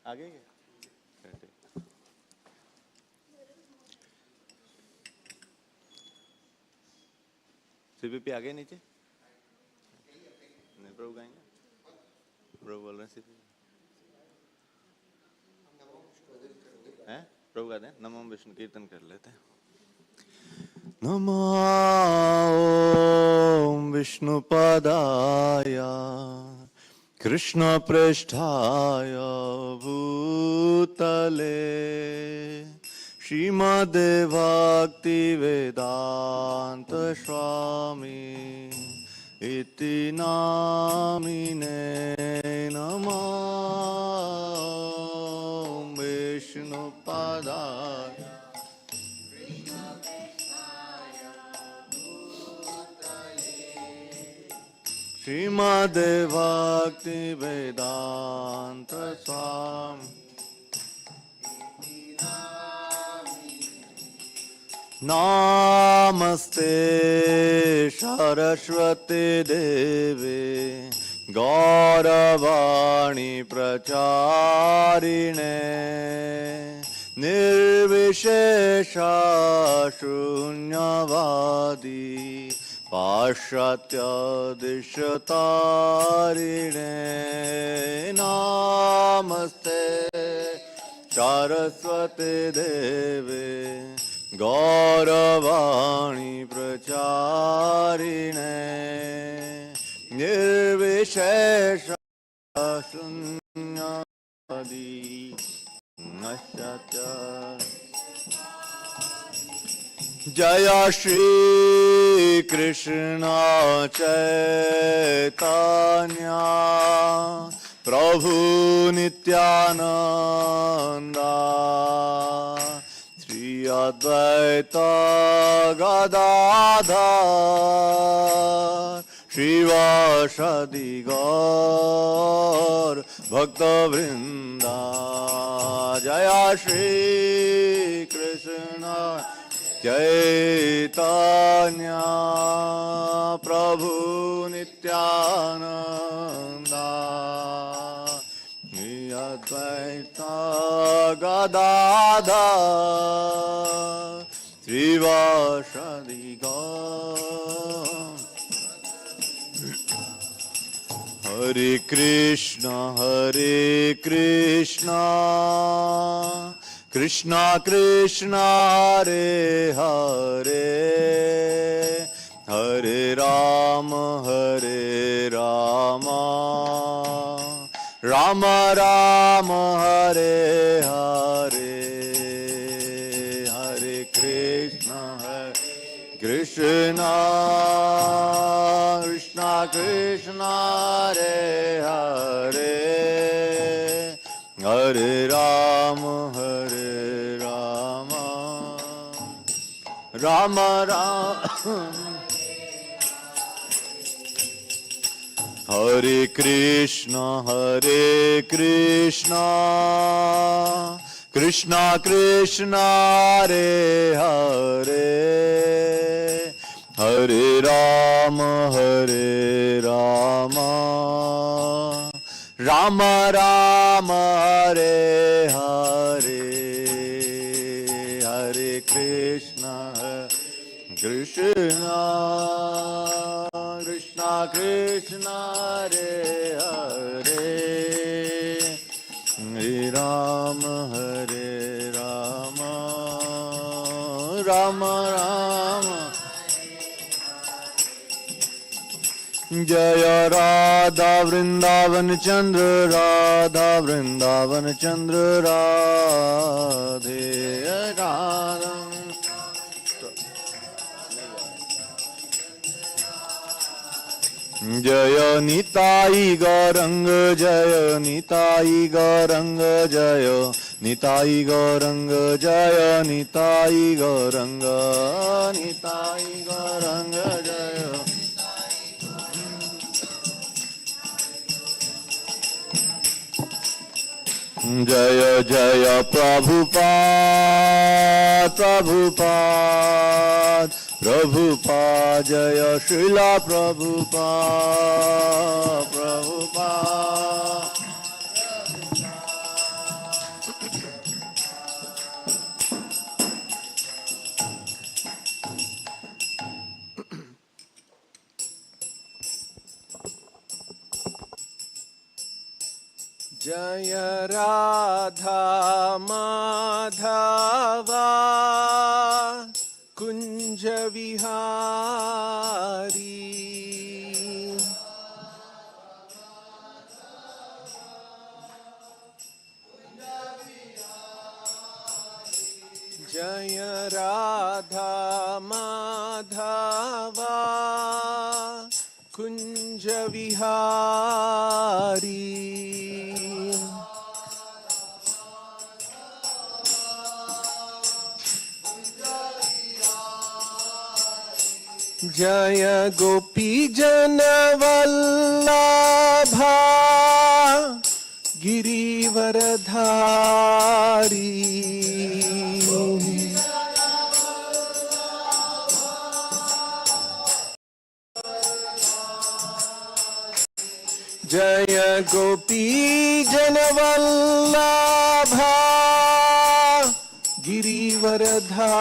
आगे सीपीपी आगे नीचे नहीं, प्रभु गाएंगे, प्रभु बोल रहे हैं सीपीपी हैं, प्रभु गाते हैं नमो विष्णु कीर्तन कर लेते हैं। नमो विष्णुपदाय कृष्ण पृष्ठाय भूतले श्रीमद् भक्ति वेदांत स्वामी इति नामिने नमो विष्णुपदाय श्रीमद् भक्ति वेदांत स्वामी नमस्ते सरस्वती देवे गौरवाणी प्रचारिणे निर्विशेष शून्यवादी पाश्चात्य दिशतारिणे नमस्ते सरस्वती देवे गौरवाणी प्रचारिणे निर्विशेष शून्यवादी जय श्री कृष्ण चैतन्य प्रभु नित्यानंदा श्री अद्वैत गदाधर श्रीवासदि गौर भक्तवृंदा जय श्री कृष्ण चैतन्य प्रभु नित्यानंदा अद्वैत गदाधर श्रीवासदि गौर हरे कृष्ण कृष्ण कृष्ण हरे हरे हरे राम राम राम हरे हरे हरे कृष्ण कृष्ण कृष्ण हरे हरे हरे राम राम राम हरे कृष्ण कृष्ण कृष्ण हरे हरे हरे राम राम राम हरे हरे हरे कृष्ण कृष्ण कृष्ण हरे हरे हरे राम राम राम जय राधा वृंदावन चंद्र राधा वृंदावन चंद्र राधे राधा जय निताई गौरंग जय निताई गौरंग जय निताई गौरंग जय निताई गौरंग जय जय जय प्रभुपाद जय श्रीला प्रभुपाद जय राधा माधवा कुंज विहारी जय राधा माधवा कुंज विहारी जय गोपी जन वल्लभा गिरिवरधारी जय गोपी जन वल्लभा गिरिवरधारी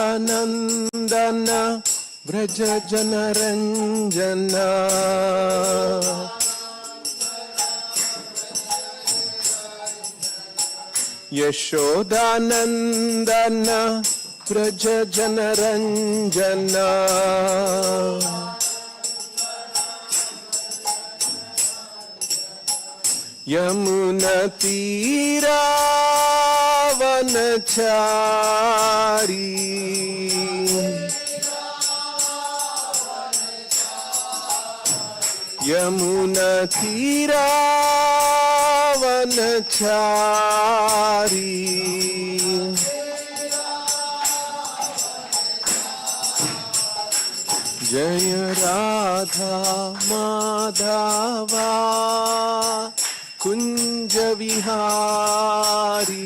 यशोदानंदन व्रज जनरंजन यशोदानंदन व्रज जनरंजन यमुना तीरा वनचारी यमुना तीरा वनचारी जय राधा माधवा कुंज विहारी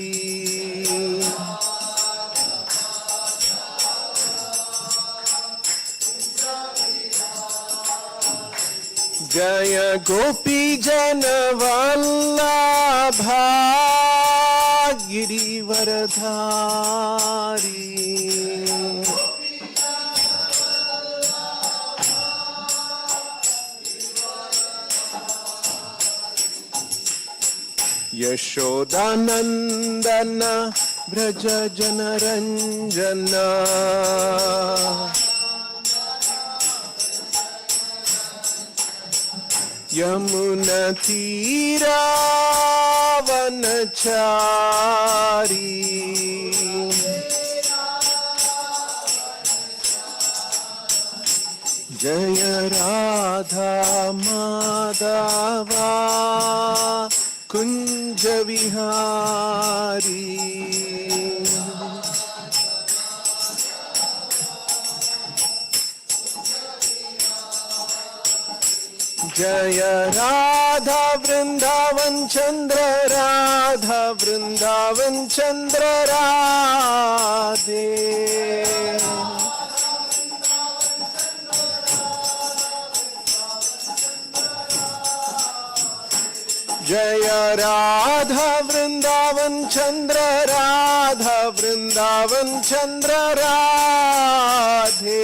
जय गोपी जन वल्लभा गिरिवरधारी यशोदानंदन व्रज जनरंजन यमुना तीरा वनचारी जय राधा माधवा कुंज विहारी जय राधा वृंदावन चंद्र राधा वृंदावन चंद्र राधे जय राधा वृंदावन चंद्र राधा वृंदावन चंद्र राधे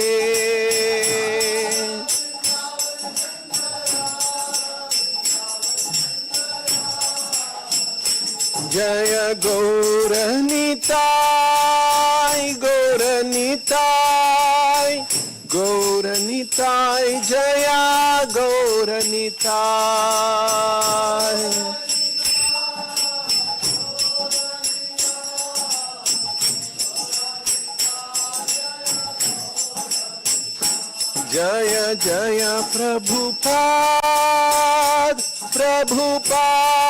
जय गौरनिताय गौरनिताय गौरनिताय जया गौरनिताय जय जय प्रभुपाद प्रभुपाद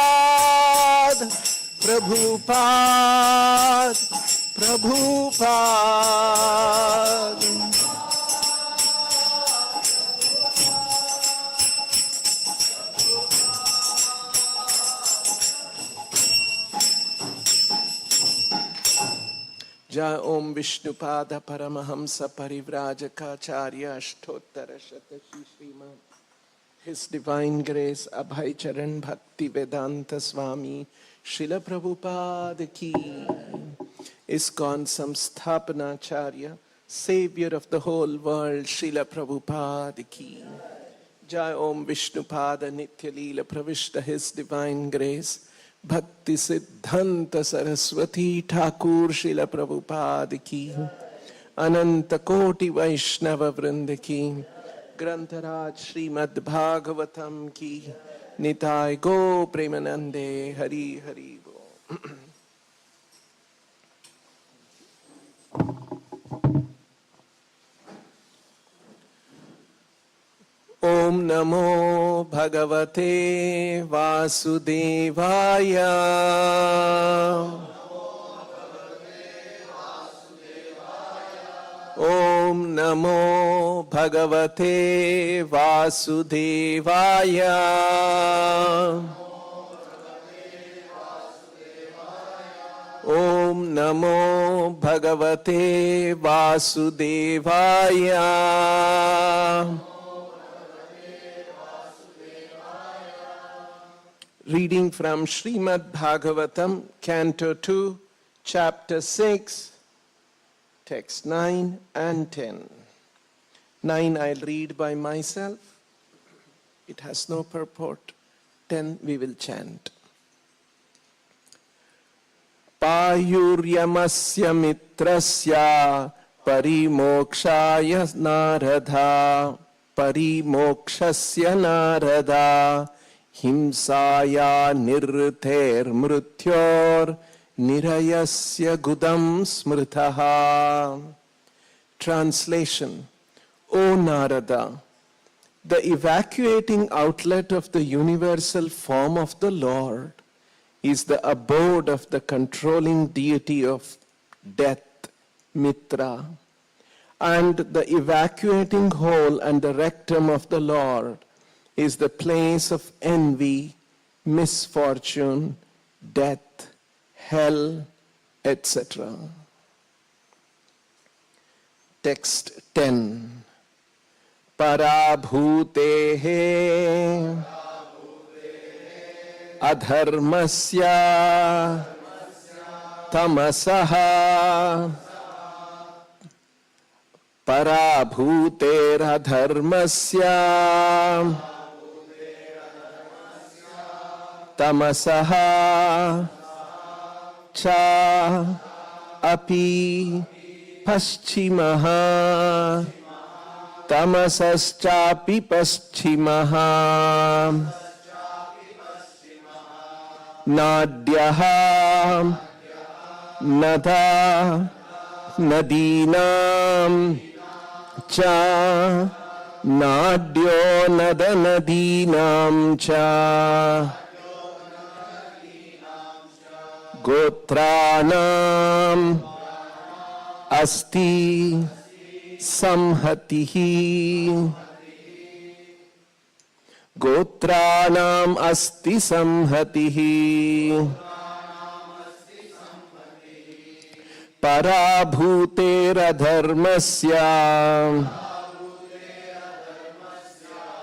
प्रभुपाद प्रभुपाद जय ओम विष्णुपाद परमहंस परिव्राजकाचार्य अष्टोत्तर शत Shrimad His Divine Grace Abhay Charan Bhakti Vedanta Swami Srila Prabhupada ki. ISKCON Samsthapanacharya, Savior of the whole world, Srila Prabhupada ki. Jai Om Vishnupada Nitya Leela Pravishta His Divine Grace, Bhakti Siddhanta Saraswati Thakur Srila Prabhupada ki. Ananta Koti Vaishnava Vrinda ki. Grantaraj Srimad Bhagavatam ki. Nitai Go Premanande Hari Hari Bo. Om Namo Bhagavate Vasudevaya. Om Namo Bhagavate Vasudevaya. Om Namo Bhagavate Vasudevaya. Reading from Srimad Bhagavatam, Canto 2, Chapter 6, Text 9 and 10. 9 I'll read by myself. It has no purport. 10 we will chant. Payuryamasya mitrasya parimokshaya narada parimokshasya narada himsaya nirther mrutyor nirayasya gudam smritaha. Translation. O Narada, the evacuating outlet of the universal form of the Lord is the abode of the controlling deity of death, Mitra, and the evacuating hole and the rectum of the Lord is the place of envy, misfortune, death, hell, etc. Text 10. Parabhutehe adharmasya tamasaha parabhuter adharmasya tamasaha cha api paschimaha tamasaschapi paschimaha nadyaha nada nadinam cha nadyo nada nadinam cha gotranam asti samhatihi gotranam asti samhatihi parabhuter adharmasya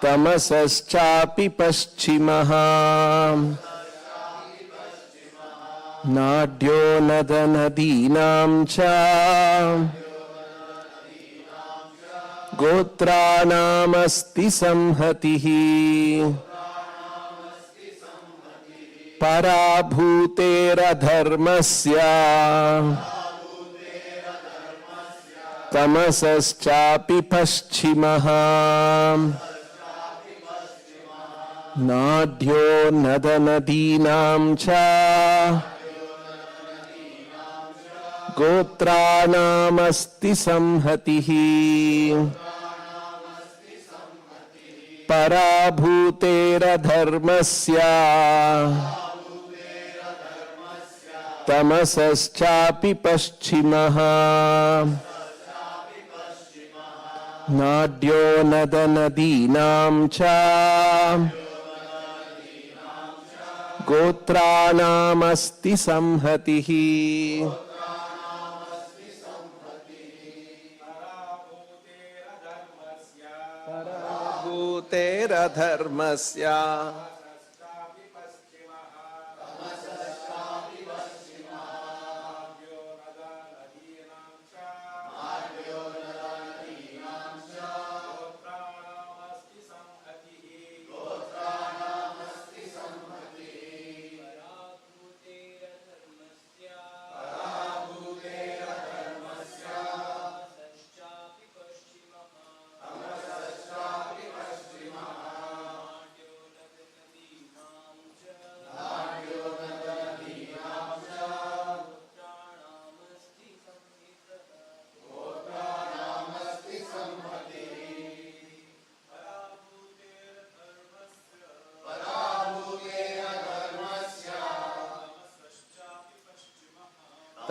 tamasaschapi paschimaha nadyo nada nadinam cha gotranam asti samhatihi parabhuter adharmasya tamasaschapi paschimaha nadyo nada nadinam cha gotranam asti samhatihi parabhuter adharmasya tamasaschapi paschimaha nadyo nada nadinam cha gotranam asti samhatihi parabhuter adharmasya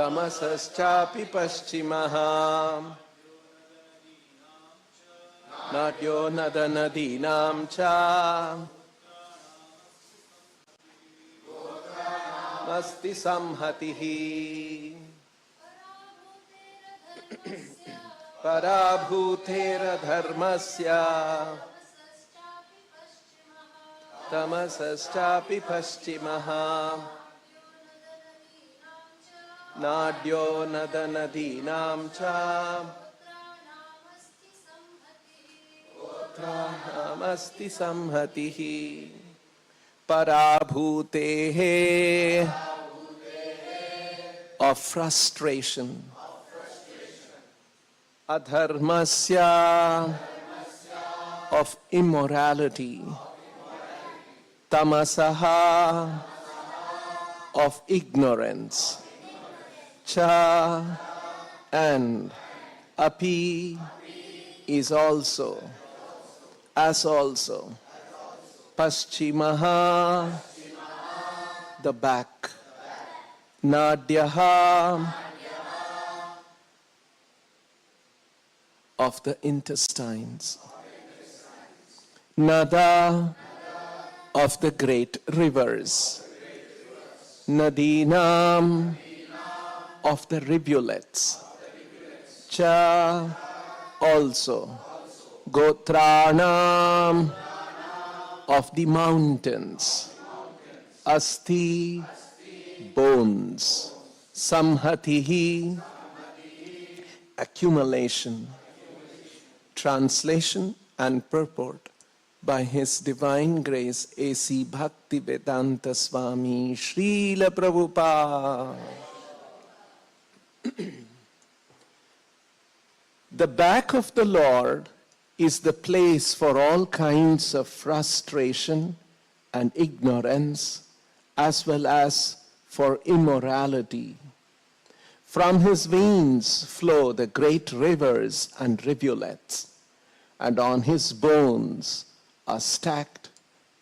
tamasaschapi paschimah, nadyo nadanadinam cha, masti samhatihi, parabhutera dharmasya, tamasaschapi paschimah, nadyo nadanadinam cha, Namasti samhatihi parabhutehe of frustration, adharmasya of immorality, tamasaha of ignorance, cha and api is also, as also, paschimaha the back, nadyaha of the intestines, nada of the great rivers, nadinam of the rivulets, cha also, gotranam of the mountains, asti bones, samhatihi accumulation. Translation and purport by His Divine Grace A.C. Bhaktivedanta Swami Srila Prabhupada. The back of the Lord is the place for all kinds of frustration and ignorance, as well as for immorality. From His veins flow the great rivers and rivulets, and on His bones are stacked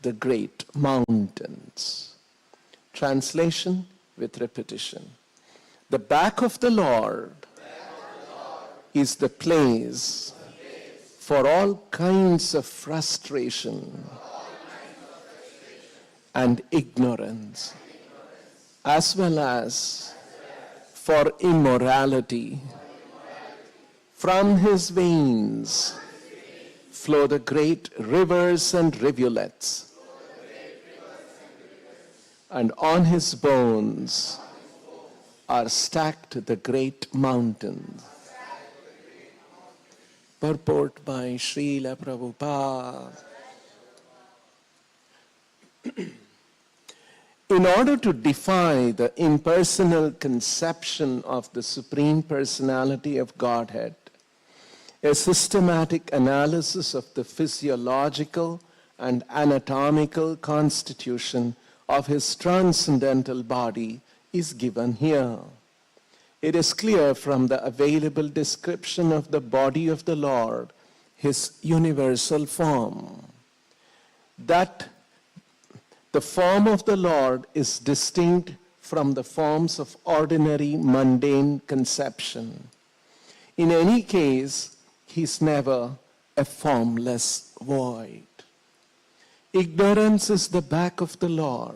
the great mountains. Translation with repetition. The back of the Lord is the place for all kinds of frustration and ignorance, as well as for immorality. From His veins flow the great rivers and rivulets, and on His bones are stacked the great mountains. Purport by Srila Prabhupada. In order to defy the impersonal conception of the Supreme Personality of Godhead, a systematic analysis of the physiological and anatomical constitution of His transcendental body is given here. It is clear from the available description of the body of the Lord, His universal form, that the form of the Lord is distinct from the forms of ordinary mundane conception. In any case, He is never a formless void. Ignorance is the back of the Lord,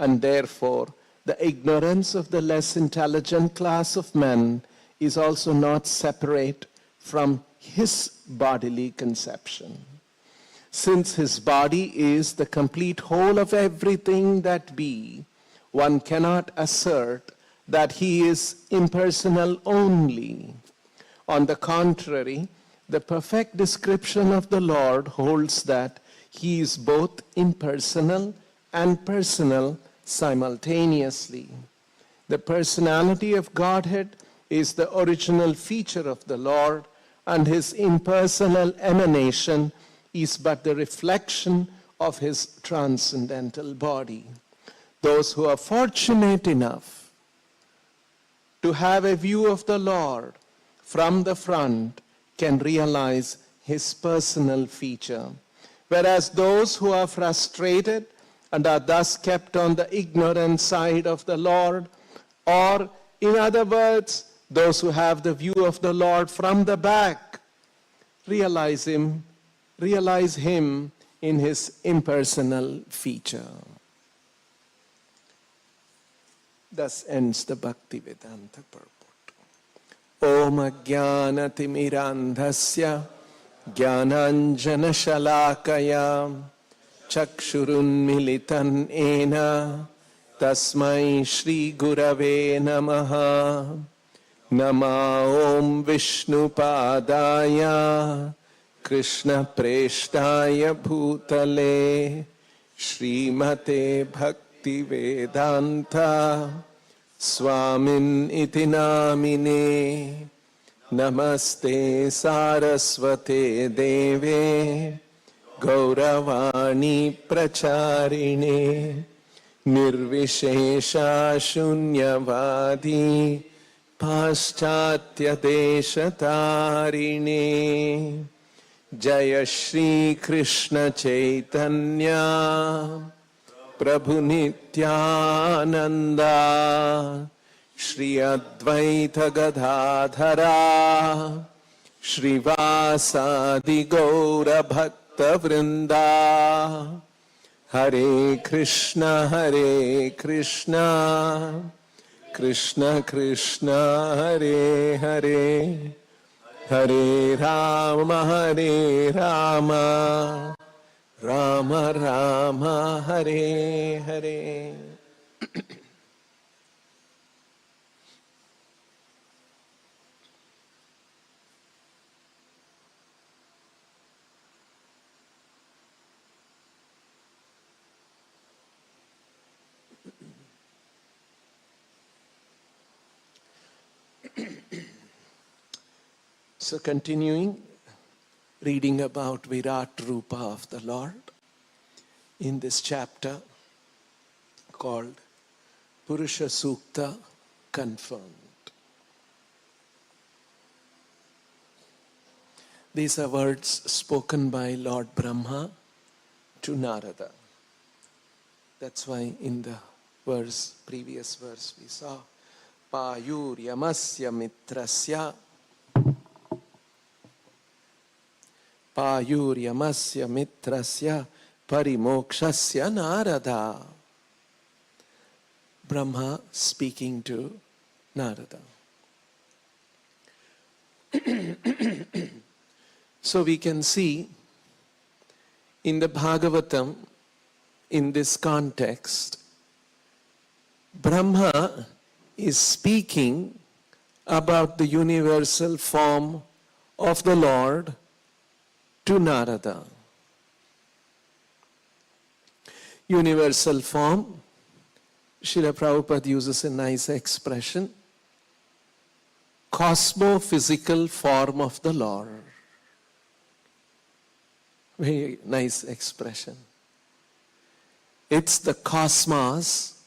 and therefore the ignorance of the less intelligent class of men is also not separate from His bodily conception. Since His body is the complete whole of everything that be, one cannot assert that He is impersonal only. On the contrary, the perfect description of the Lord holds that He is both impersonal and personal simultaneously. The personality of Godhead is the original feature of the Lord, and His impersonal emanation is but the reflection of His transcendental body. Those who are fortunate enough to have a view of the Lord from the front can realize His personal feature, whereas those who are frustrated and are thus kept on the ignorant side of the Lord, or In other words, those who have the view of the Lord from the back realize Him in His impersonal feature. Thus ends the Bhaktivedanta purport. Om Ajnanatimidandhasya Jnananjana Shalakaya Chakshurunmilitan Ena Tasmai Shri Gurave Namaha. Nama Om Vishnu Padaya Krishna Preshtaya Bhutale Srimate Bhakti Vedanta Swamin iti namine Namaste Saraswate Deve Gauravani Pracharine Nirvishesha Shunyavadi Paschatya Deshatarine Jaya Shri Krishna Chaitanya Prabhu Nityananda Shri Advaita Gadadhara Shri Vasadi Gaura Bhakta Vrinda Hare Krishna Krishna Krishna Hare Hare Hare Rama Rama Rama Hare Hare. So continuing, reading about Virat Rupa of the Lord in this chapter called Purusha Sukta Confirmed. These are words spoken by Lord Brahma to Narada. That's why in the previous verse we saw Payur Yamasya Mitrasya Payur Yamasya Mitrasya Parimokshasya Narada. Brahma speaking to Narada. So we can see in the Bhagavatam, in this context, Brahma is speaking about the universal form of the Lord to Narada. Universal form, Srila Prabhupada uses a nice expression, cosmo-physical form of the Lord. Very nice expression. It's the cosmos,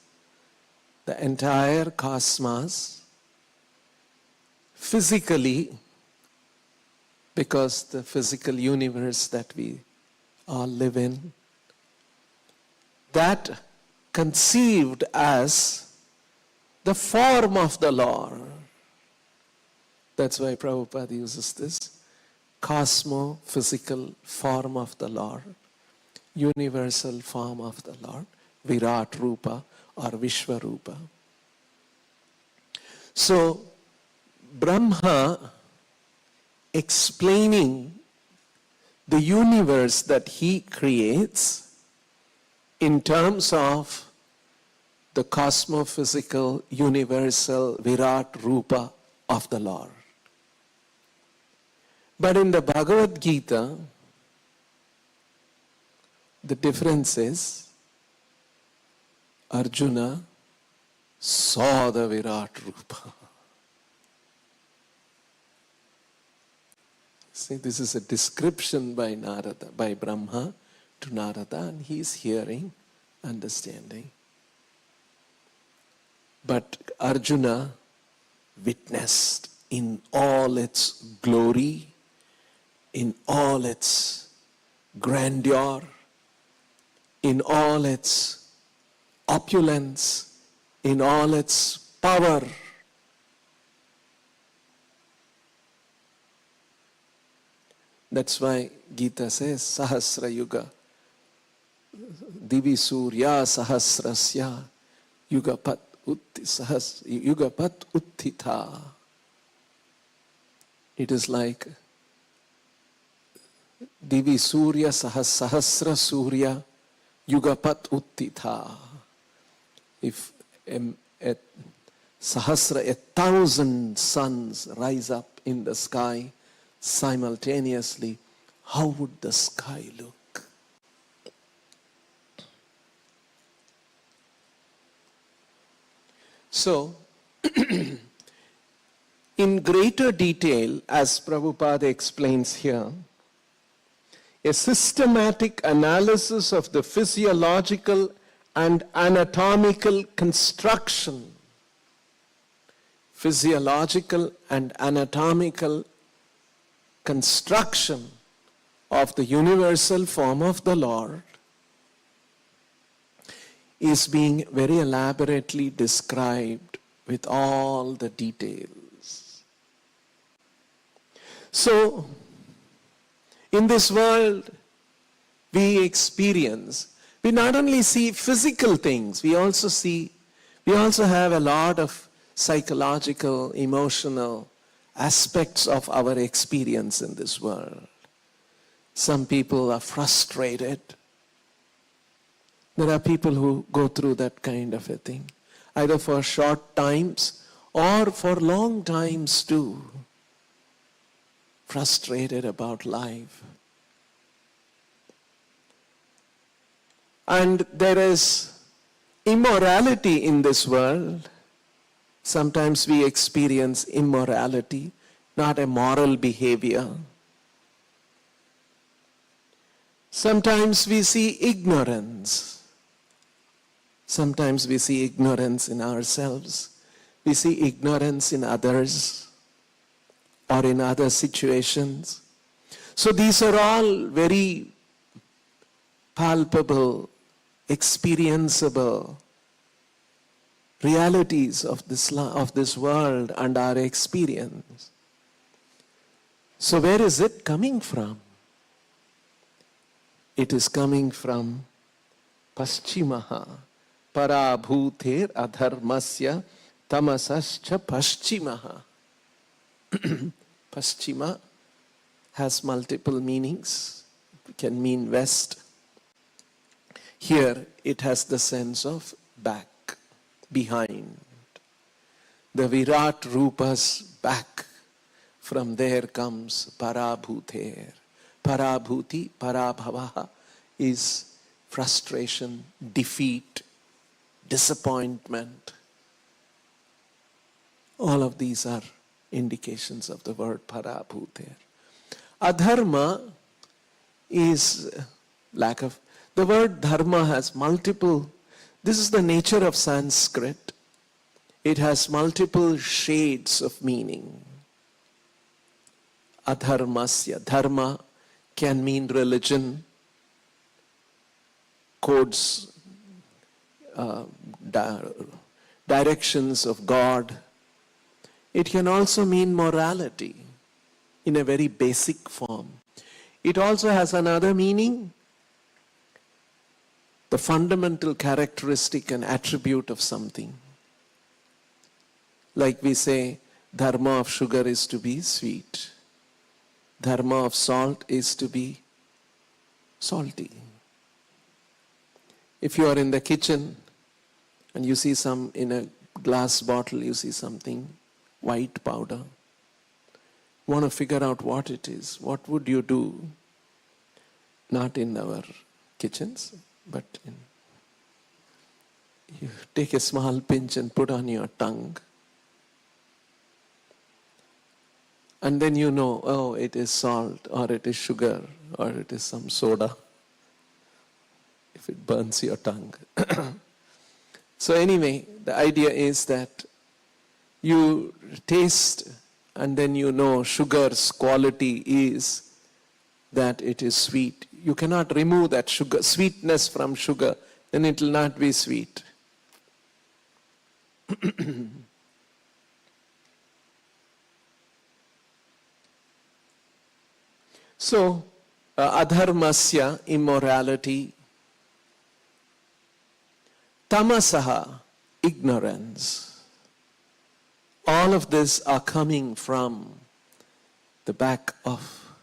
the entire cosmos, physically, because the physical universe that we all live in, that conceived as the form of the Lord. That's why Prabhupada uses this cosmo-physical form of the Lord, universal form of the Lord, Virat Rupa or Vishwarupa. So, Brahma explaining the universe that he creates in terms of the cosmophysical, universal Virat Rupa of the Lord. But in the Bhagavad Gita, the difference is Arjuna saw the Virat Rupa. See, this is a description by Narada, by Brahma to Narada, and he is hearing, understanding. But Arjuna witnessed in all its glory, in all its grandeur, in all its opulence, in all its power, That's why Gita says, Sahasra Yuga, Divi Surya Sahasrasya, Yugapat Uttita. It is like Divi Surya Sahasra Surya Yugapat Uttita. If a Sahasra, 1,000 suns rise up in the sky simultaneously, how would the sky look? So, in greater detail, as Prabhupada explains here, a systematic analysis of the physiological and anatomical construction of the universal form of the Lord is being very elaborately described with all the details. So, in this world, we not only see physical things, we also have a lot of psychological, emotional aspects of our experience in this world. Some people are frustrated. There are people who go through that kind of a thing, either for short times or for long times too. Frustrated about life. And there is immorality in this world. Sometimes we experience immorality, not a moral behavior. Sometimes we see ignorance. Sometimes we see ignorance in ourselves. We see ignorance in others or in other situations. So these are all very palpable, experienceable realities of this world and our experience. So where is it coming from? It is coming from Paschimaha. Parabhuter adharmasya tamasascha paschimaha. Paschima has multiple meanings. It can mean west. Here it has the sense of back, behind. The Virat Rupa's back. From there comes Parabhuter. Parabhuti, Parabhavaha is frustration, defeat, disappointment. All of these are indications of the word Parabhuter. Adharma is lack of. The word dharma has multiple. This is the nature of Sanskrit. It has multiple shades of meaning. Adharmasya. Dharma can mean religion, codes, directions of God. It can also mean morality in a very basic form. It also has another meaning, the fundamental characteristic and attribute of something. Like we say, dharma of sugar is to be sweet. Dharma of salt is to be salty. If you are in the kitchen and you see in a glass bottle, you see something, white powder, you want to figure out what it is. What would you do? Not in our kitchens, but you take a small pinch and put on your tongue. And then you know, oh, it is salt, or it is sugar, or it is some soda, if it burns your tongue. So anyway, the idea is that you taste and then you know sugar's quality is that it is sweet. You cannot remove that sugar, sweetness from sugar, then it will not be sweet. So, adharmasya, immorality, tamasaha, ignorance. All of this are coming from the back of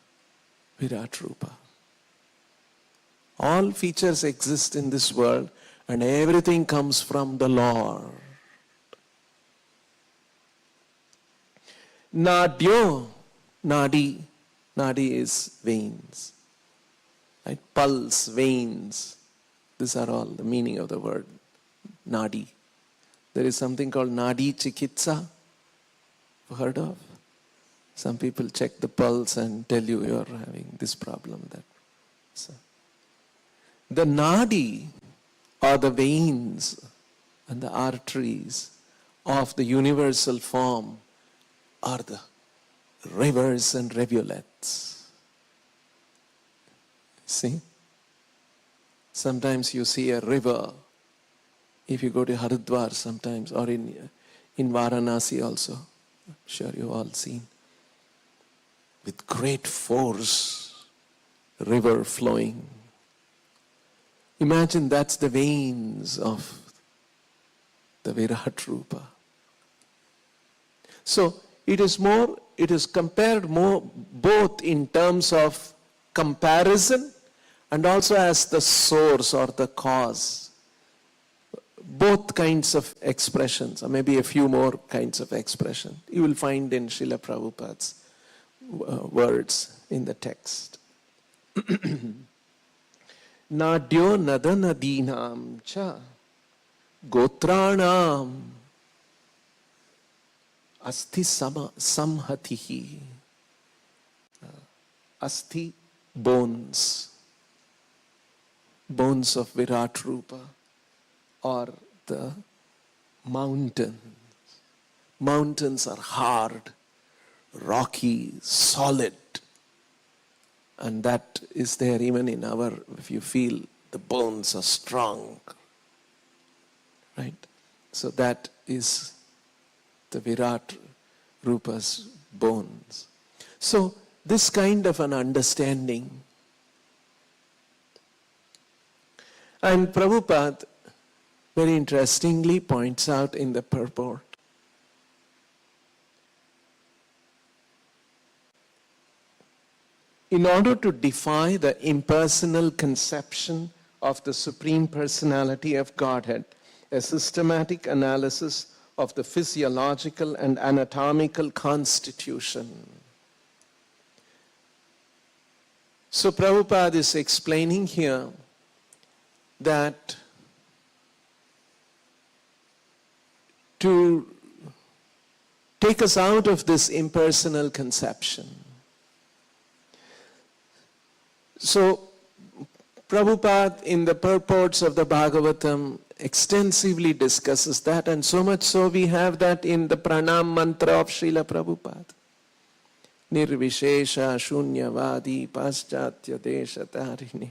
Virat Rupa. All features exist in this world and everything comes from the Lord. Nadyo, nadi. Nadi is veins. Right? Pulse, veins. These are all the meaning of the word nadi. There is something called nadi chikitsa. Heard of? Some people check the pulse and tell you are having this problem, that. So, the nadi are the veins and the arteries of the universal form are the rivers and rivulets. See? Sometimes you see a river. If you go to Haridwar sometimes, or in Varanasi also, I'm sure you've all seen, with great force, river flowing. Imagine that's the veins of the Virat Rupa. So it is compared more both in terms of comparison and also as the source or the cause. Both kinds of expressions, or maybe a few more kinds of expression, you will find in Srila Prabhupada's words in the text. Nadyo nadanadinam cha gotranam asti samhatihi. Asti, bones. Bones of Virat Rupa, or the mountains. Mountains are hard, rocky, solid. And that is there even in our, if you feel the bones are strong. Right? So that is the Virat Rupa's bones. So this kind of an understanding. And Prabhupada very interestingly points out in the purport, in order to defy the impersonal conception of the Supreme Personality of Godhead, a systematic analysis of the physiological and anatomical constitution. So Prabhupada is explaining here that to take us out of this impersonal conception. So Prabhupada in the purports of the Bhagavatam extensively discusses that, and so much so we have that in the pranam mantra of Srila Prabhupada. Nirvishesha shunyavadi paschatya desha tarini.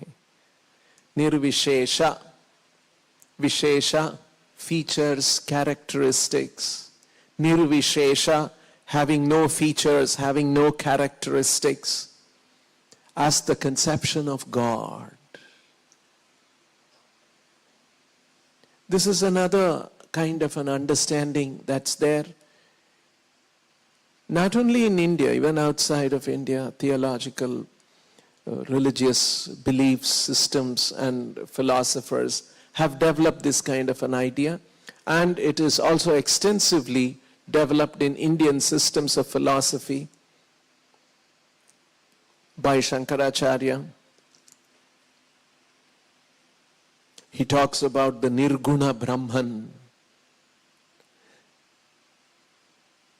Nirvishesha, vishesha, features, characteristics. Nirvishesha, having no features, having no characteristics, as the conception of God. This is another kind of an understanding that's there, not only in India, even outside of India, theological, religious belief systems and philosophers have developed this kind of an idea, and it is also extensively developed in Indian systems of philosophy by Shankaracharya. He talks about the Nirguna Brahman.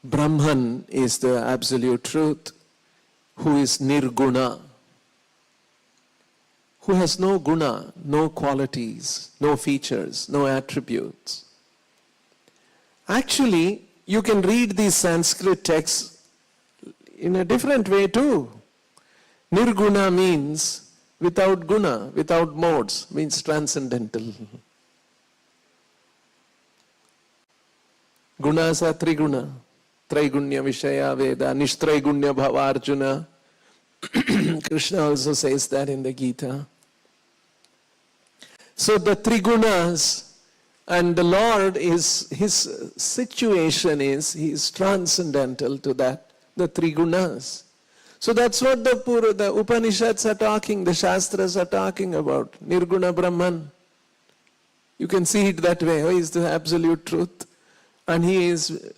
Brahman is the absolute truth, who is Nirguna, who has no guna, no qualities, no features, no attributes. Actually, you can read these Sanskrit texts in a different way too. Nirguna means without guna, without modes, means transcendental. Gunas are triguna. Traigunya Vishaya Veda, Nishtraigunya Bhava Arjuna. Krishna also says that in the Gita. So the three gunas, and the Lord is, his situation is, he is transcendental to that, the three gunas. So that's what the Upanishads are talking, the Shastras are talking about, Nirguna Brahman. You can see it that way. He is the absolute truth. And he is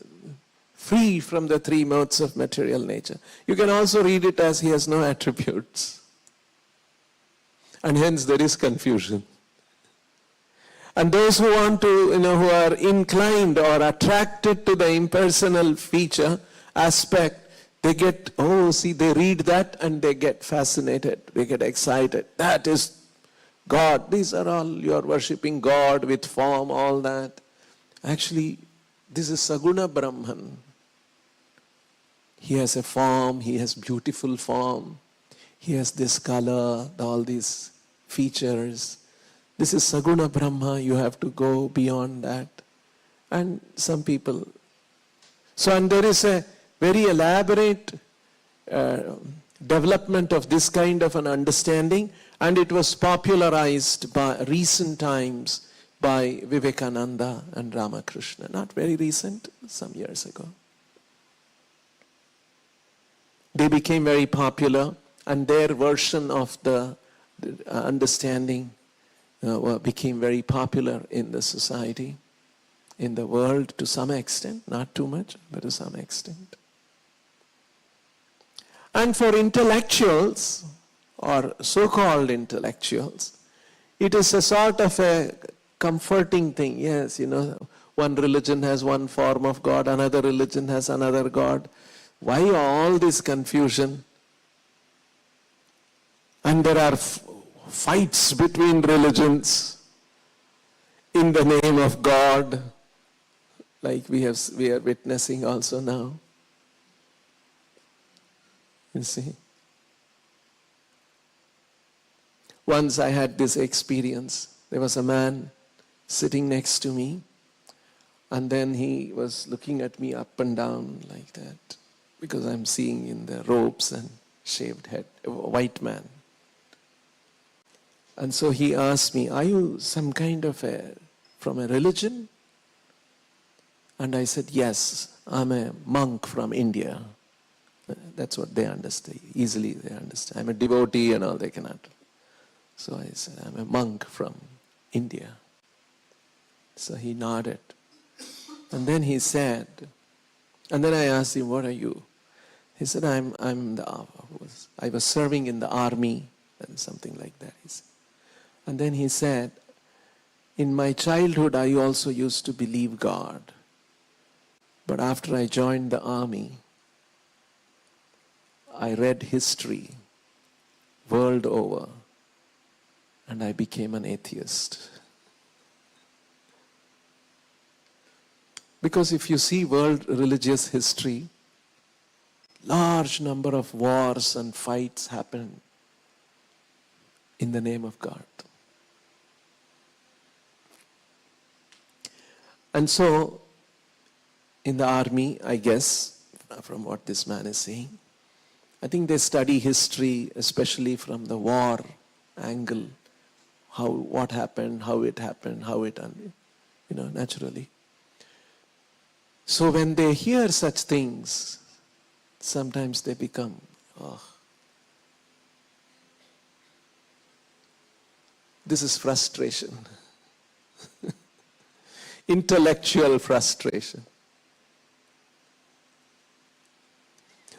free from the three modes of material nature. You can also read it as he has no attributes. And hence there is confusion. And those who want to, who are inclined or attracted to the impersonal feature, aspect, they get, they read that and they get fascinated, they get excited. That is God. These are all, you are worshipping God with form, all that. Actually, this is Saguna Brahman. He has a form, he has beautiful form, he has this color, all these features. This is Saguna Brahma, you have to go beyond that. And some people. So, and there is a very elaborate development of this kind of an understanding, and it was popularized by recent times by Vivekananda and Ramakrishna. Not very recent, some years ago. They became very popular, and their version of the understanding became very popular in the society, in the world to some extent, not too much, but to some extent. And for intellectuals, or so-called intellectuals, it is a sort of a comforting thing. Yes, one religion has one form of God, another religion has another God. Why all this confusion? And there are fights between religions in the name of God, like we are witnessing also now. You see? Once I had this experience. There was a man sitting next to me, and then he was looking at me up and down like that, because I'm seeing in the robes and shaved head, a white man. And so he asked me, are you some kind of from a religion? And I said, yes, I'm a monk from India. That's what they understand. Easily they understand. I'm a devotee and all, they cannot. So I said, I'm a monk from India. So he nodded. And then he said, and then I asked him, what are you? He said, I was serving in the army, and something like that, he said. And then he said, in my childhood, I also used to believe God. But after I joined the army, I read history world over, and I became an atheist. Because if you see world religious history, large number of wars and fights happen in the name of God. And so, in the army, I guess, from what this man is saying, I think they study history, especially from the war angle, what happened, how it happened, naturally. So when they hear such things, sometimes they become, this is frustration. Intellectual frustration.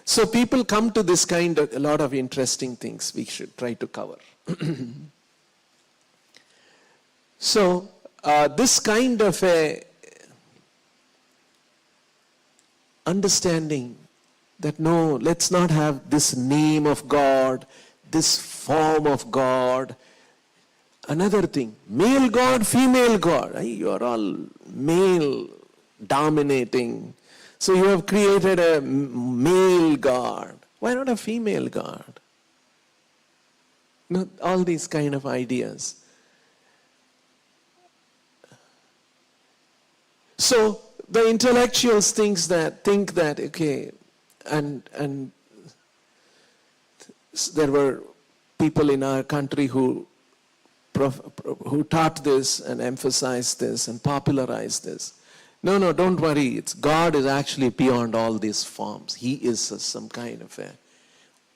So people come to this kind of, a lot of interesting things we should try to cover. So this kind of a understanding that no, let's not have this name of God, this form of God. Another thing, male God, female God. You are all male dominating. So you have created a male God. Why not a female God? All these kind of ideas. So the intellectuals think that okay, and there were people in our country who taught this and emphasized this and popularized this. No, don't worry. God is actually beyond all these forms. He is some kind of a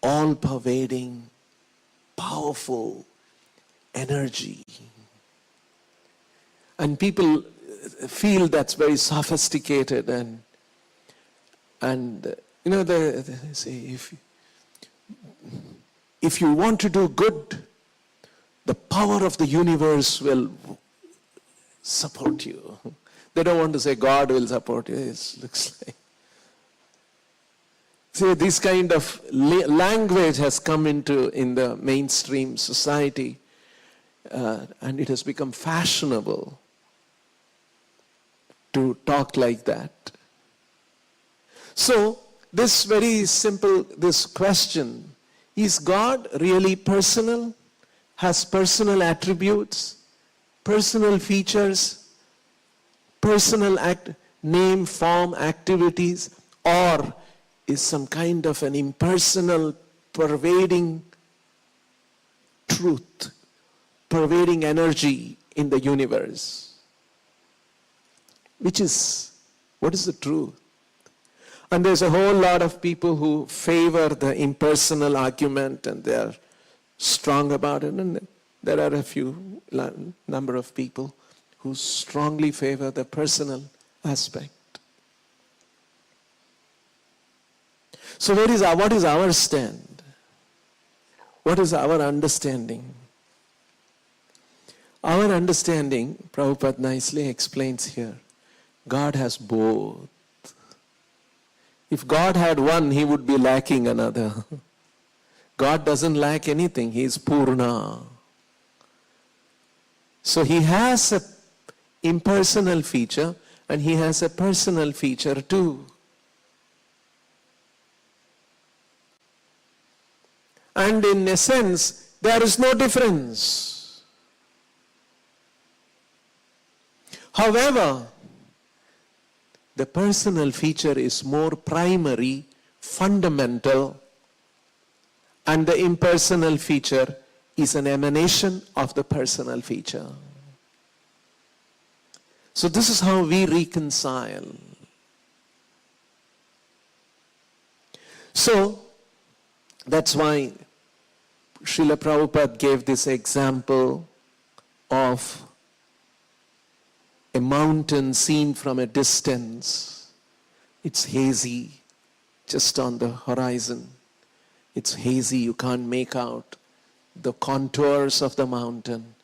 all-pervading, powerful energy. And people feel that's very sophisticated and they say if you want to do good, the power of the universe will support you. They don't want to say God will support you. It looks like. See, this kind of language has come in the mainstream society, and it has become fashionable to talk like that. So, this very simple, this question, is God really personal? Has personal attributes, personal features, personal name, form, activities, or is some kind of an impersonal, pervading truth, pervading energy in the universe? What is the truth? And there's a whole lot of people who favor the impersonal argument and they're strong about it. And there are a few number of people who strongly favor the personal aspect. So what is our stand? What is our understanding? Our understanding, Prabhupada nicely explains here, God has both. If God had one, he would be lacking another. God doesn't lack anything. He is Purna. So he has an impersonal feature and he has a personal feature too. And in a sense, there is no difference. However, the personal feature is more primary, fundamental, and the impersonal feature is an emanation of the personal feature. So this is how we reconcile. So that's why Srila Prabhupada gave this example of a mountain seen from a distance. It's hazy, just on the horizon. It's hazy, you can't make out the contours of the mountain.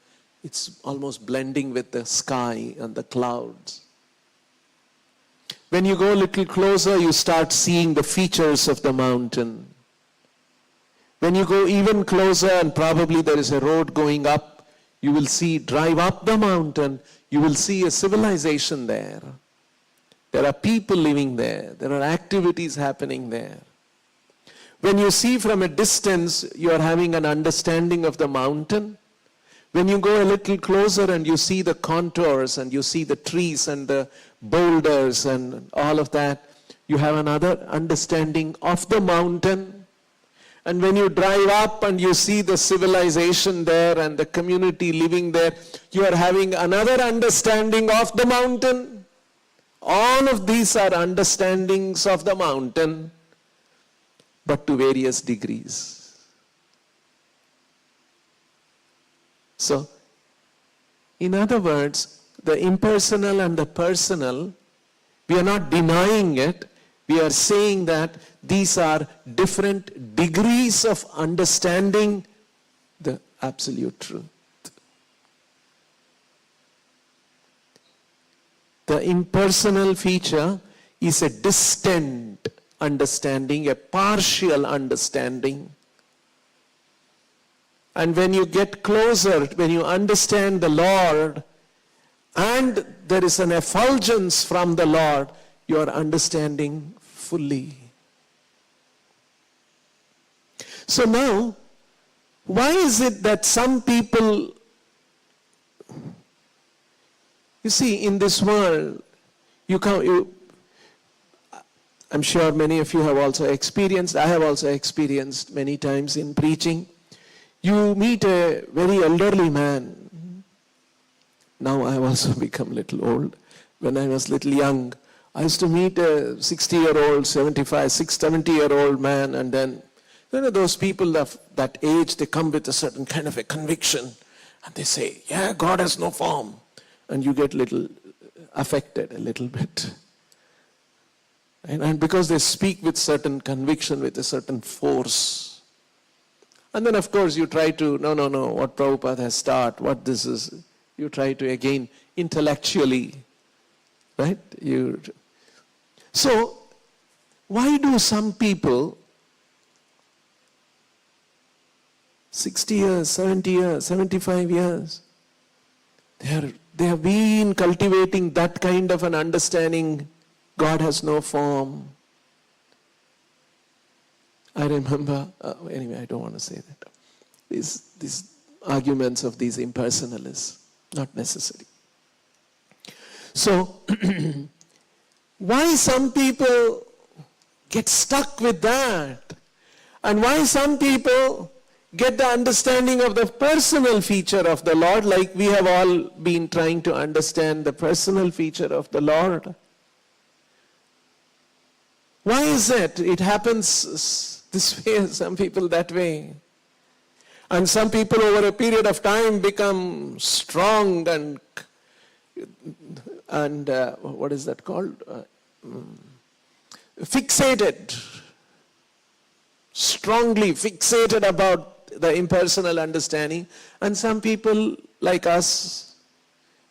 It's almost blending with the sky and the clouds. When you go a little closer, you start seeing the features of the mountain. When you go even closer, and probably there is a road going up, you will drive up the mountain, you will see a civilization there. There are people living there. There are activities happening there. When you see from a distance, you are having an understanding of the mountain. When you go a little closer and you see the contours and you see the trees and the boulders and all of that, you have another understanding of the mountain. And when you drive up and you see the civilization there and the community living there, you are having another understanding of the mountain. All of these are understandings of the mountain, but to various degrees. So, in other words, the impersonal and the personal, we are not denying it. We are saying that these are different degrees of understanding the absolute truth. The impersonal feature is a distant understanding, a partial understanding. And when you get closer, when you understand the Lord, and there is an effulgence from the Lord, you are understanding fully. So now, why is it that some people, you see, in this world, I'm sure many of you have also experienced, I have also experienced many times in preaching. You meet a very elderly man. Now I have also become a little old. When I was little young, I used to meet a 60-year-old, 75, 70-year-old man, and then, those people of that age, they come with a certain kind of a conviction, and they say, yeah, God has no form. And you get little affected a little bit. And because they speak with certain conviction, with a certain force. And then, of course, you try to, no, what Prabhupada has taught, what this is, you try to again intellectually, right? So, why do some people 60 years, 70 years, 75 years, they have been cultivating that kind of an understanding, God has no form. I remember, anyway, I don't want to say that. These arguments of these impersonalists, not necessary. So, why some people get stuck with that? And why some people get the understanding of the personal feature of the Lord, like we have all been trying to understand the personal feature of the Lord? Why is it? It happens this way, some people that way. And some people over a period of time become strong and what is that called? Fixated. Strongly fixated about the impersonal understanding. And some people like us,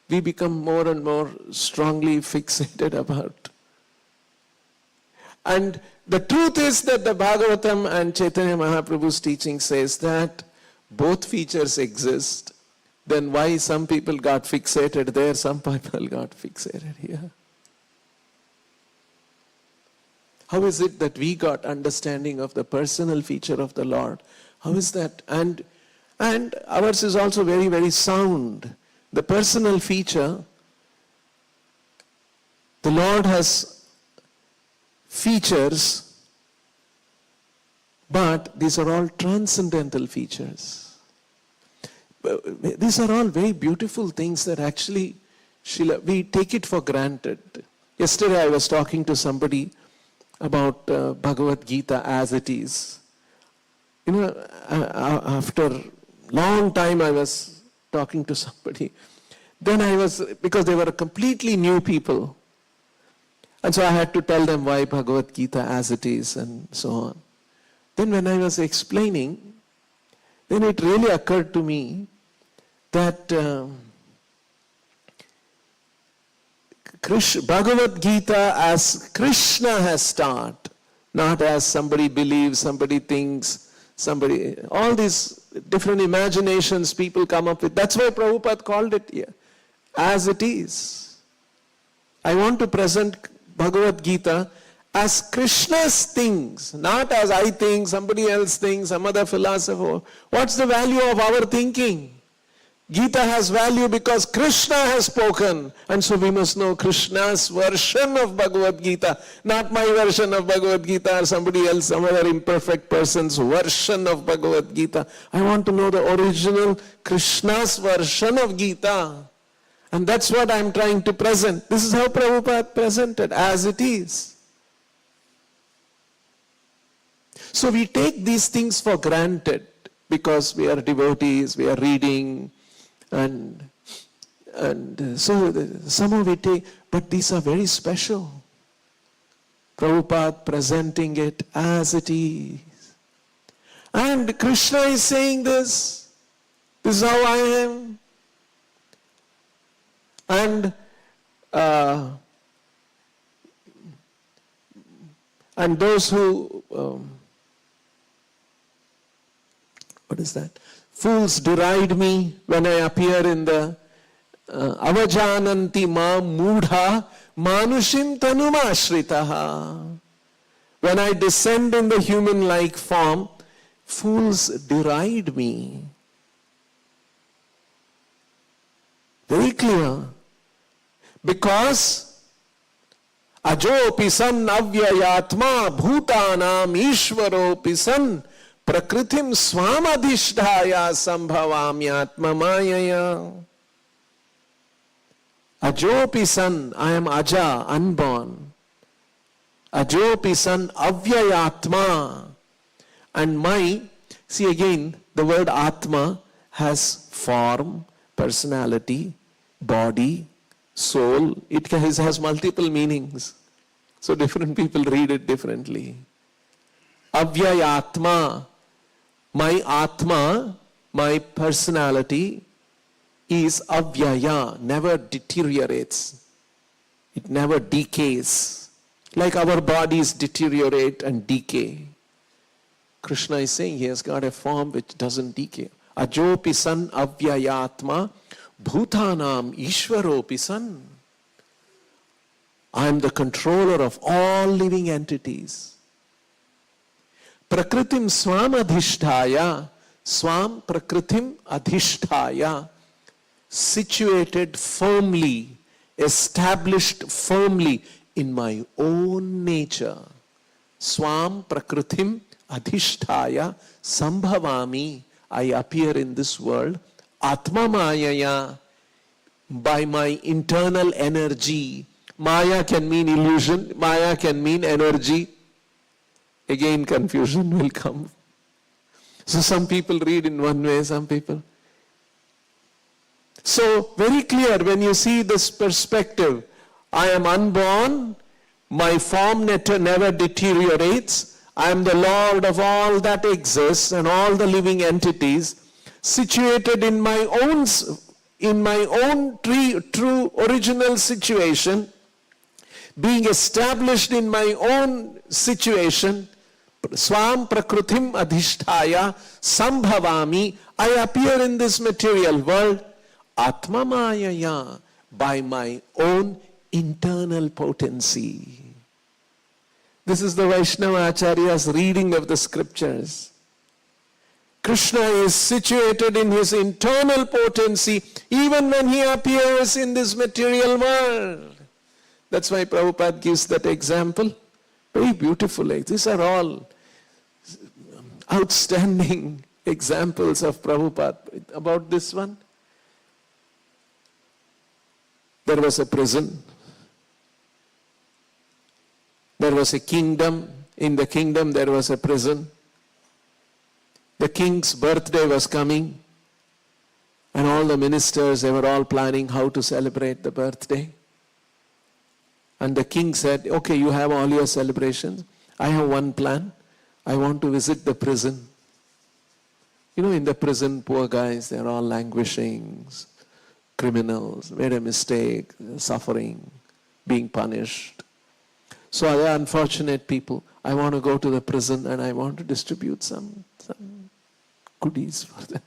we become more and more strongly fixated about. And the truth is that the Bhagavatam and Chaitanya Mahaprabhu's teaching says that both features exist. Then why some people got fixated there, some people got fixated here? How is it that we got understanding of the personal feature of the Lord? How is that? And ours is also very, very sound. The personal feature, the Lord has features, but these are all transcendental features. These are all very beautiful things that actually we take it for granted. Yesterday I was talking to somebody about Bhagavad Gita as it is. After long time I was talking to somebody. Then because they were completely new people. And so I had to tell them why Bhagavad Gita as it is and so on. Then when I was explaining, then it really occurred to me that Bhagavad Gita as Krishna has taught, not as somebody believes, somebody thinks, all these different imaginations people come up with. That's why Prabhupada called it here, as it is. I want to present Bhagavad Gita as Krishna's things, not as I think, somebody else thinks, some other philosopher. What's the value of our thinking? Gita has value because Krishna has spoken. And so we must know Krishna's version of Bhagavad Gita, not my version of Bhagavad Gita or somebody else, some other imperfect person's version of Bhagavad Gita. I want to know the original Krishna's version of Gita. And that's what I'm trying to present. This is how Prabhupada presented, as it is. So we take these things for granted because we are devotees, we are reading, and so somehow we take, but these are very special. Prabhupada presenting it as it is. And Krishna is saying this is how I am. And those who, what is that? Fools deride me when I appear in the avajananti ma mudha manushim tanumashritah. When I descend in the human-like form, fools deride me. Very clear. Because Ajopi san avyayatma bhutanam ishvaropi san prakritim swamadhishdhaya sambhavamyatma mayaya. Ajopi san, I am Aja, unborn. Ajopi san avyayatma. And my, see again, the word Atma has form, personality, body, soul. It has multiple meanings. So different people read it differently. Avyayatma, my Atma, my personality is avyaya, never deteriorates. It never decays. Like our bodies deteriorate and decay. Krishna is saying he has got a form which doesn't decay. Ajopi san avyayatma bhutanam ishvaropi san. I am the controller of all living entities. Prakritim swam adhishtaya. Swam prakritim adhishtaya. Situated firmly, established firmly in my own nature. Swam prakritim adhishtaya sambhavami. I appear in this world. Atma mayaya. By my internal energy. Maya can mean illusion. Maya can mean energy. Again confusion will come. So some people read in one way, some people. So very clear when you see this perspective. I am unborn. My form never deteriorates. I am the Lord of all that exists and all the living entities, situated in my own true original situation, being established in my own situation. Swam prakrutim adhishtaya sambhavami. I appear in this material world. Atma mayaya, by my own internal potency. This is the Vaishnava Acharya's reading of the scriptures. Krishna is situated in his internal potency even when he appears in this material world. That's why Prabhupada gives that example very beautifully. These are all outstanding examples of Prabhupada. About this one, there was a prison. There was a kingdom. In the kingdom there was a prison. The king's birthday was coming. And all the ministers, they were all planning how to celebrate the birthday. And the king said, okay, you have all your celebrations. I have one plan. I want to visit the prison. You know, in the prison, poor guys, they're all languishing, criminals, made a mistake, suffering, being punished. So they are unfortunate people. I want to go to the prison and I want to distribute some goodies for them.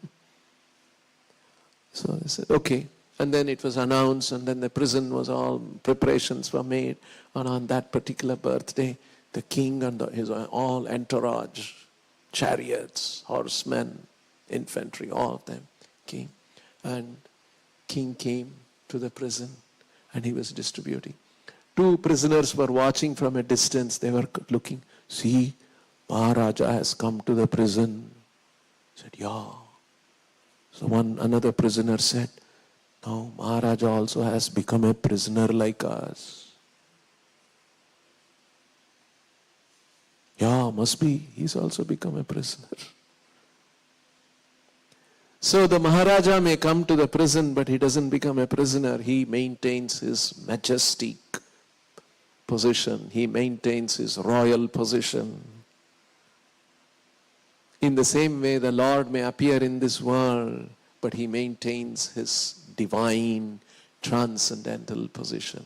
So they said, okay. And then it was announced, and then the prison was all, preparations were made. And on that particular birthday, the king and his all entourage, chariots, horsemen, infantry, all of them came. And king came to the prison and he was distributing. 2 prisoners were watching from a distance. They were looking. See, Maharaja has come to the prison. Said, yeah. So another prisoner said, no, Maharaja also has become a prisoner like us. Yeah, must be. He's also become a prisoner. So the Maharaja may come to the prison, but he doesn't become a prisoner. He maintains his majestic position. He maintains his royal position. In the same way, the Lord may appear in this world, but he maintains his divine, transcendental position,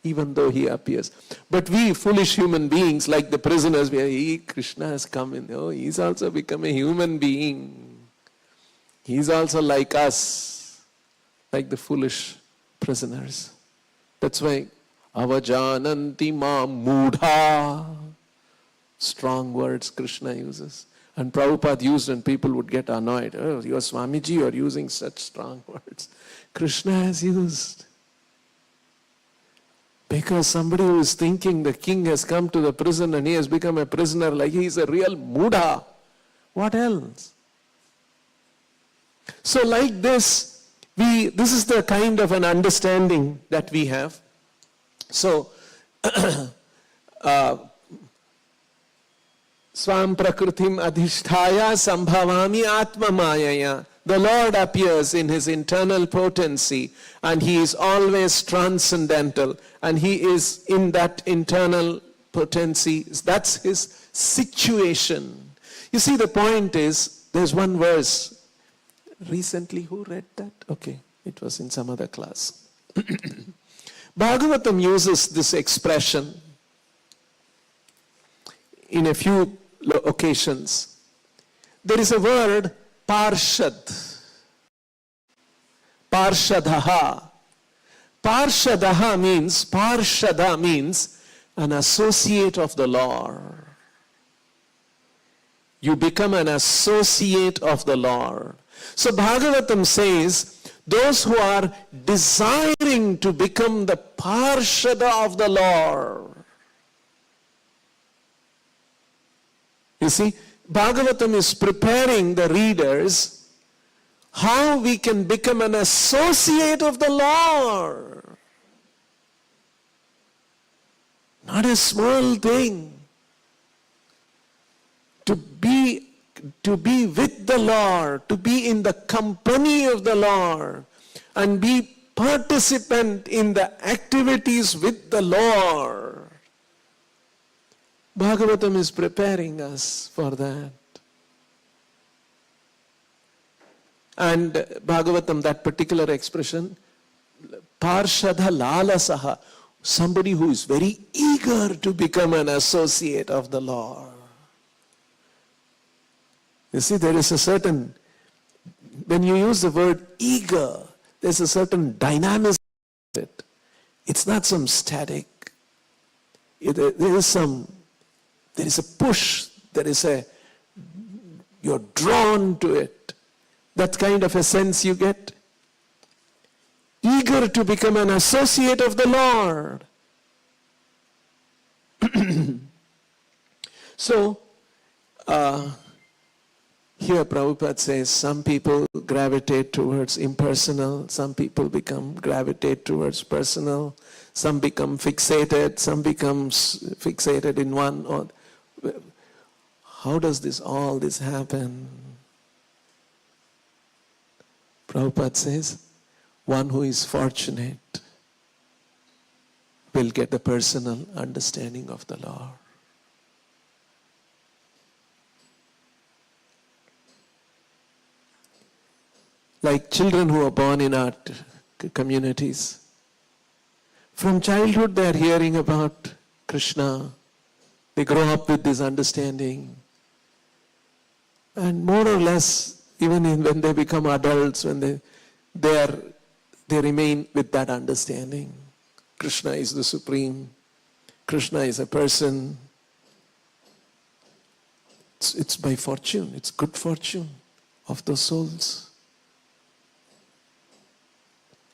even though he appears. But we foolish human beings, like the prisoners, Krishna has come in. Oh, he's also become a human being. He's also like us, like the foolish prisoners. That's why avajananti ma mudha. Strong words Krishna uses. And Prabhupada used, and people would get annoyed. Oh, your Swamiji, you are using such strong words. Krishna has used. Because somebody who is thinking the king has come to the prison and he has become a prisoner like he is a real Buddha. What else? So like this is the kind of an understanding that we have. So, Swam prakritim adhisthaya sambhavami atma mayaya. The Lord appears in his internal potency and he is always transcendental and he is in that internal potency. That's his situation. You see, the point is, there's one verse. Recently, who read that? Okay, it was in some other class. Bhagavatam uses this expression in a few occasions. There is a word, parshad. Parshadaha. Parshadaha means, parshada means an associate of the Lord. You become an associate of the Lord. So Bhagavatam says, those who are desiring to become the parshada of the Lord. You see, Bhagavatam is preparing the readers how we can become an associate of the Lord. Not a small thing. To be with the Lord, to be in the company of the Lord, and be participant in the activities with the Lord. Bhagavatam is preparing us for that. And Bhagavatam, that particular expression, parshadha lalasaha, somebody who is very eager to become an associate of the Lord. You see, there is a certain, when you use the word eager, there's a certain dynamism to it. It's not some static. There is a push, you're drawn to it. That kind of a sense you get. Eager to become an associate of the Lord. So, here Prabhupada says some people gravitate towards impersonal, some people gravitate towards personal, some become fixated, some becomes fixated in one. Or how does all this happen? Prabhupada says, one who is fortunate will get the personal understanding of the Lord. Like children who are born in our communities. From childhood they are hearing about Krishna. They grow up with this understanding. And more or less, even when they become adults, when they remain with that understanding. Krishna is the supreme. Krishna is a person. It's by fortune. It's good fortune of the souls.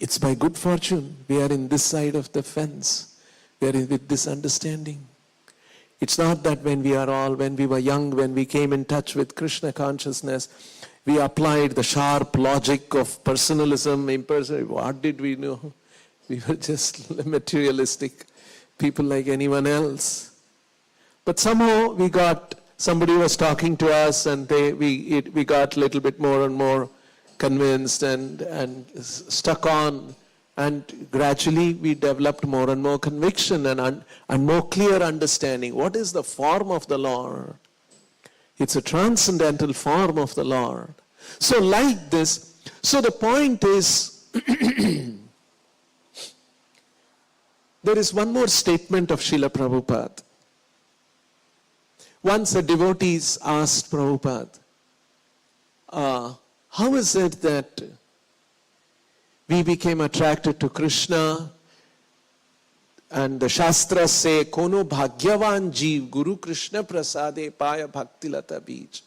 It's by good fortune we are in this side of the fence. We are with this understanding. It's not that when we were young, when we came in touch with Krishna consciousness, we applied the sharp logic of personalism, impersonal. What did we know? We were just materialistic people like anyone else. But somehow somebody was talking to us and we got a little bit more and more convinced and stuck on, and gradually we developed more and more conviction and more clear understanding. What is the form of the Lord? It's a transcendental form of the Lord. So like this, so the point is, there is one more statement of Srila Prabhupada. Once a devotee asked Prabhupada, how is it that we became attracted to Krishna? And the Shastras say, Kono bhagyavan jeev Guru Krishna prasade paya bhakti lata beej.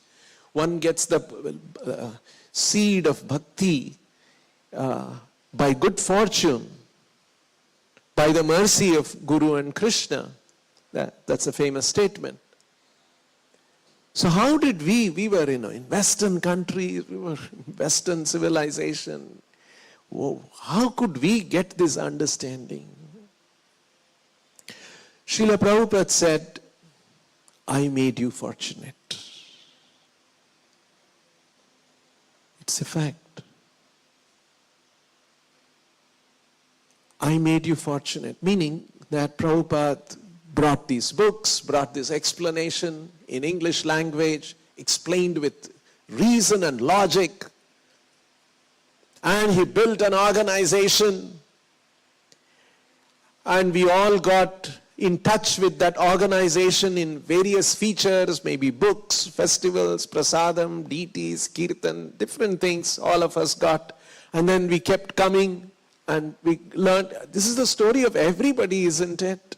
One gets the seed of bhakti by good fortune by the mercy of Guru and Krishna. That's a famous statement. So how did we were in Western countries, we were in Western civilization. Whoa, how could we get this understanding? Srila Prabhupada said, I made you fortunate. It's a fact. I made you fortunate, meaning that Prabhupada brought these books, brought this explanation in English language, explained with reason and logic, and he built an organization, and we all got in touch with that organization in various features, maybe books, festivals, prasadam, deities, kirtan, different things all of us got. And then we kept coming and we learned. This is the story of everybody, isn't it?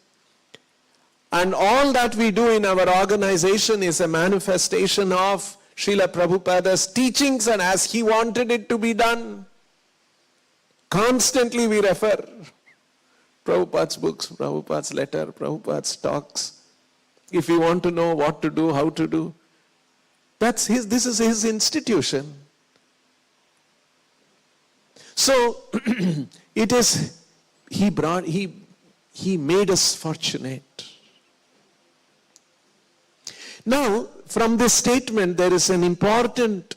And all that we do in our organization is a manifestation of Srila Prabhupada's teachings and as he wanted it to be done. Constantly we refer Prabhupada's books, Prabhupada's letter, Prabhupada's talks. If we want to know what to do, how to do, this is his institution. So it is, he made us fortunate. Now, from this statement, there is an important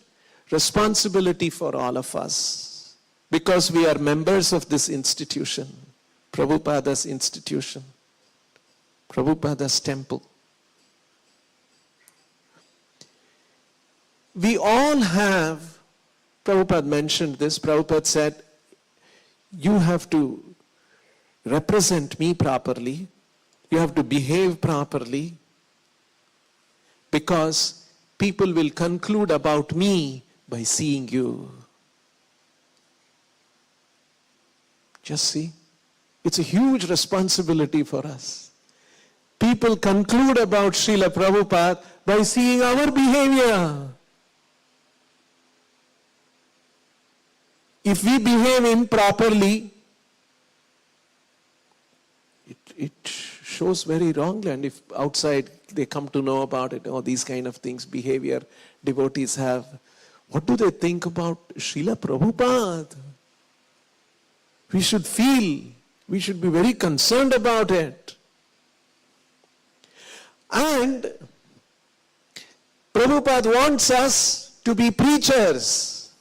responsibility for all of us because we are members of this institution, Prabhupada's institution, Prabhupada's temple. We all have, Prabhupada mentioned this, Prabhupada said, you have to represent me properly, you have to behave properly, because people will conclude about me by seeing you. Just see, it's a huge responsibility for us. People conclude about Srila Prabhupada by seeing our behavior. If we behave improperly, it shows very wrongly, and if outside they come to know about it, these kind of things, behavior devotees have, what do they think about Srila Prabhupada? We should be very concerned about it. And Prabhupada wants us to be preachers,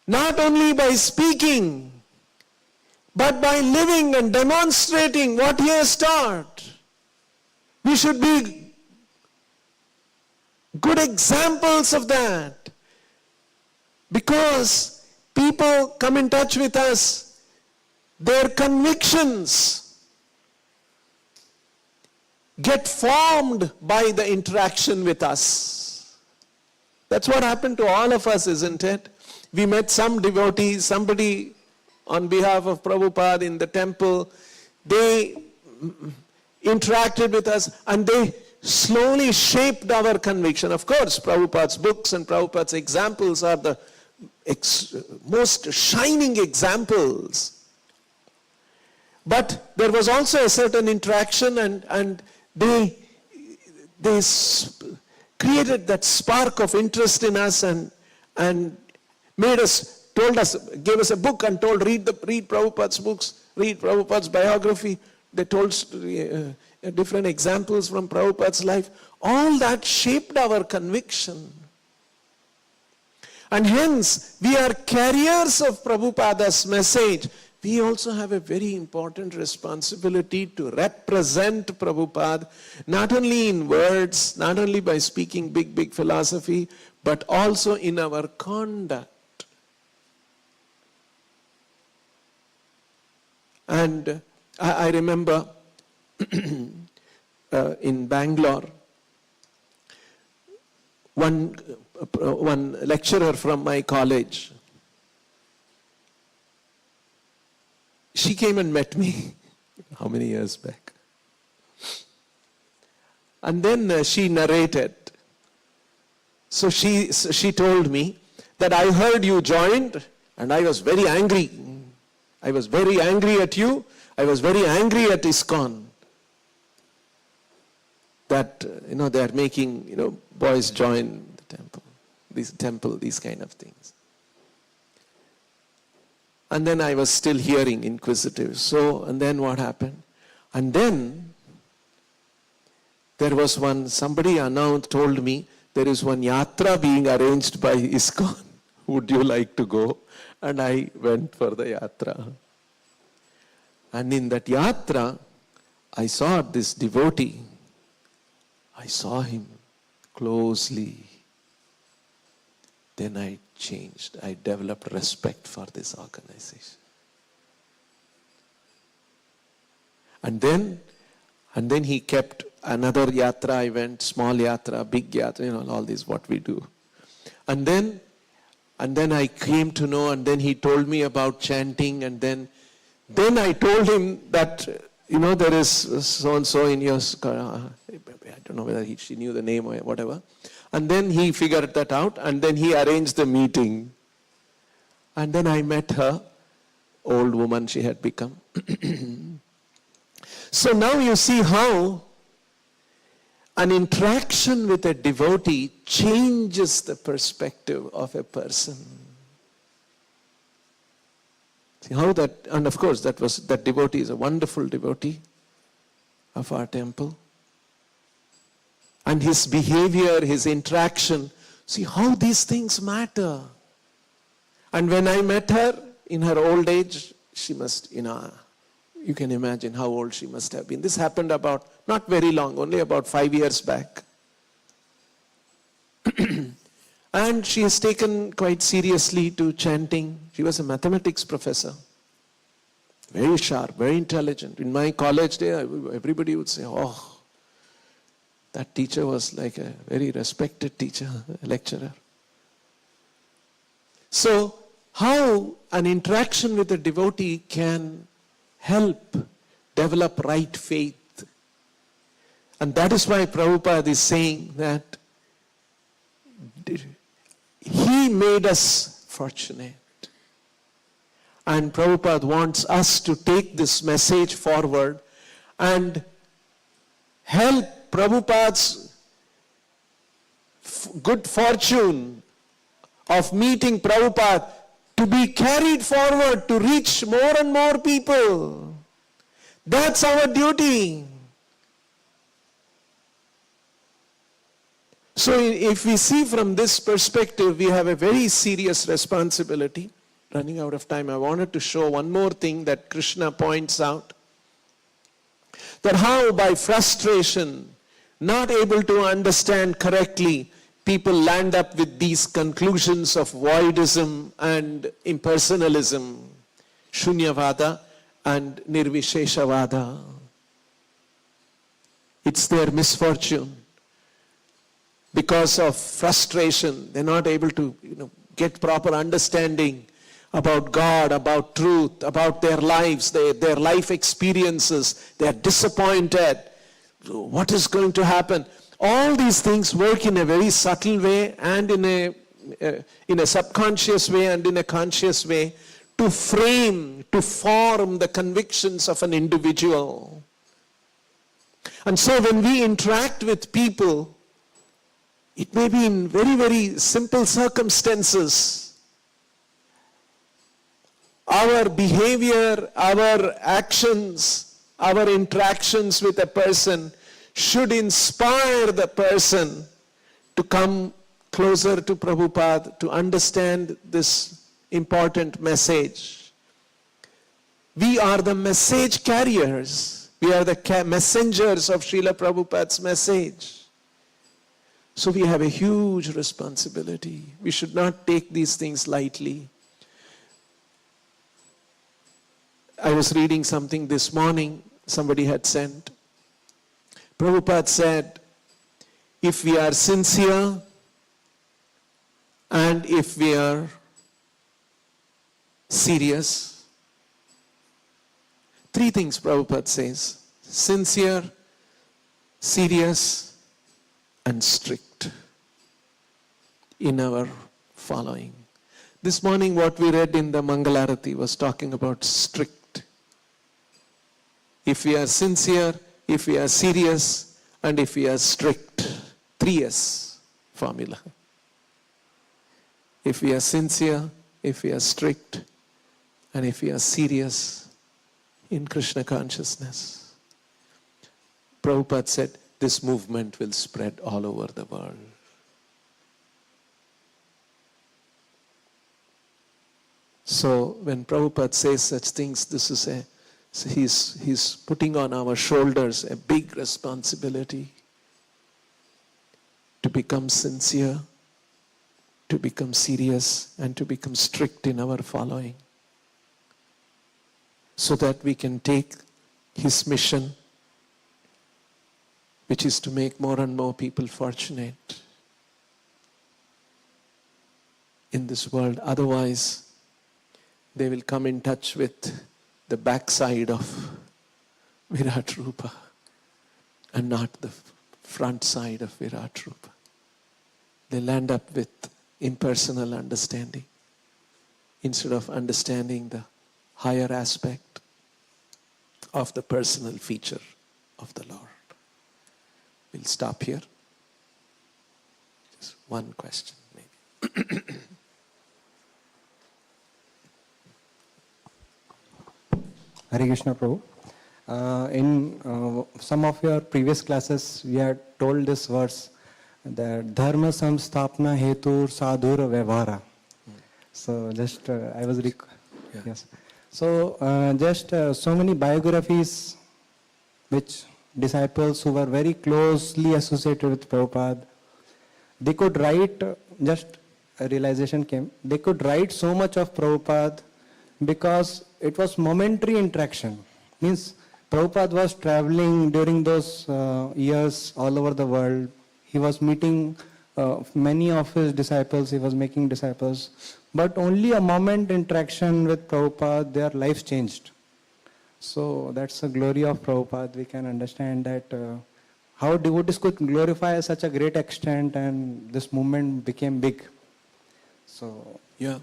not only by speaking, but by living and demonstrating what he has taught. We should be good examples of that. Because people come in touch with us, their convictions get formed by the interaction with us. That's what happened to all of us, isn't it? We met some devotees, somebody on behalf of Prabhupada in the temple, they interacted with us and they slowly shaped our conviction. Of course, Prabhupada's books and Prabhupada's examples are the most shining examples. But there was also a certain interaction and they created that spark of interest in us and made us, gave us a book and told, read Prabhupada's books, read Prabhupada's biography. They told different examples from Prabhupada's life. All that shaped our conviction. And hence, we are carriers of Prabhupada's message. We also have a very important responsibility to represent Prabhupada, not only in words, not only by speaking big philosophy, but also in our conduct. And I remember in Bangalore, one lecturer from my college, she came and met me, how many years back? And then she narrated. So she told me that I heard you joined and I was very angry. I was very angry at you. I was very angry at ISKCON that, they are making, boys join the temple, these kind of things. And then I was still hearing inquisitive. So, and then what happened? And then there was somebody told me, there is one yatra being arranged by ISKCON. Would you like to go? And I went for the yatra. And in that yatra, I saw this devotee. I saw him closely. Then I changed. I developed respect for this organization. And then he kept another yatra. I went, small yatra, big yatra, all this what we do. And then I came to know, and then he told me about chanting, and then I told him that, there is so-and-so in your, I don't know whether she knew the name or whatever. And then he figured that out, and then he arranged the meeting. And then I met her, old woman she had become. So now you see how an interaction with a devotee changes the perspective of a person. See how that, and of course that devotee is a wonderful devotee of our temple. And his behavior, his interaction, see how these things matter. And when I met her in her old age, she must, you can imagine how old she must have been. This happened about, not very long, only about 5 years back. And she has taken quite seriously to chanting. She was a mathematics professor. Very sharp, very intelligent. In my college day, everybody would say, oh, that teacher was like a very respected teacher, a lecturer. So, how an interaction with a devotee can help develop right faith. And that is why Prabhupada is saying that he made us fortunate. And Prabhupada wants us to take this message forward and help Prabhupada's good fortune of meeting Prabhupada to be carried forward to reach more and more people. That's our duty. So if we see from this perspective, we have a very serious responsibility. Running out of time, I wanted to show one more thing that Krishna points out. That how by frustration, not able to understand correctly, people land up with these conclusions of voidism and impersonalism, Shunyavada and Nirvisheshavada. It's their misfortune. Because of frustration, they're not able to get proper understanding about God, about truth, about their lives, their life experiences. They are disappointed. What is going to happen? All these things work in a very subtle way and in a subconscious way and in a conscious way to frame, to form the convictions of an individual. And so when we interact with people, it may be in very, very simple circumstances. Our behavior, our actions, our interactions with a person should inspire the person to come closer to Prabhupada, to understand this important message. We are the message carriers. We are the messengers of Srila Prabhupada's message. So we have a huge responsibility. We should not take these things lightly. I was reading something this morning, somebody had sent. Prabhupada said, if we are sincere and if we are serious, three things Prabhupada says: sincere, serious, and strict in our following. This morning what we read in the Mangalarati was talking about strict. if we are sincere, if we are serious, and if we are strict. 3S formula. If we are sincere, if we are strict, and if we are serious in Krishna consciousness, Prabhupada said this movement will spread all over the world. So when Prabhupada says such things, this is he's putting on our shoulders a big responsibility to become sincere, to become serious, and to become strict in our following, so that we can take his mission, which is to make more and more people fortunate in this world. Otherwise, they will come in touch with the backside of Virat Rupa and not the front side of Virat Rupa. They'll end up with impersonal understanding instead of understanding the higher aspect of the personal feature of the Lord. We'll stop here. Just one question, maybe. Hare Krishna Prabhu. In some of your previous classes, we had told this verse that Dharma samstapna hetur sadhur vyavhara. So just I was yes. So just so many biographies which disciples who were very closely associated with Prabhupada, they could write, just a realization came, they could write so much of Prabhupada because it was momentary interaction. Means Prabhupada was traveling during those years all over the world. He was meeting many of his disciples, he was making disciples. But only a moment interaction with Prabhupada, their lives changed. So that's the glory of Prabhupada. We can understand that how devotees could glorify such a great extent, and this movement became big. So Yeah.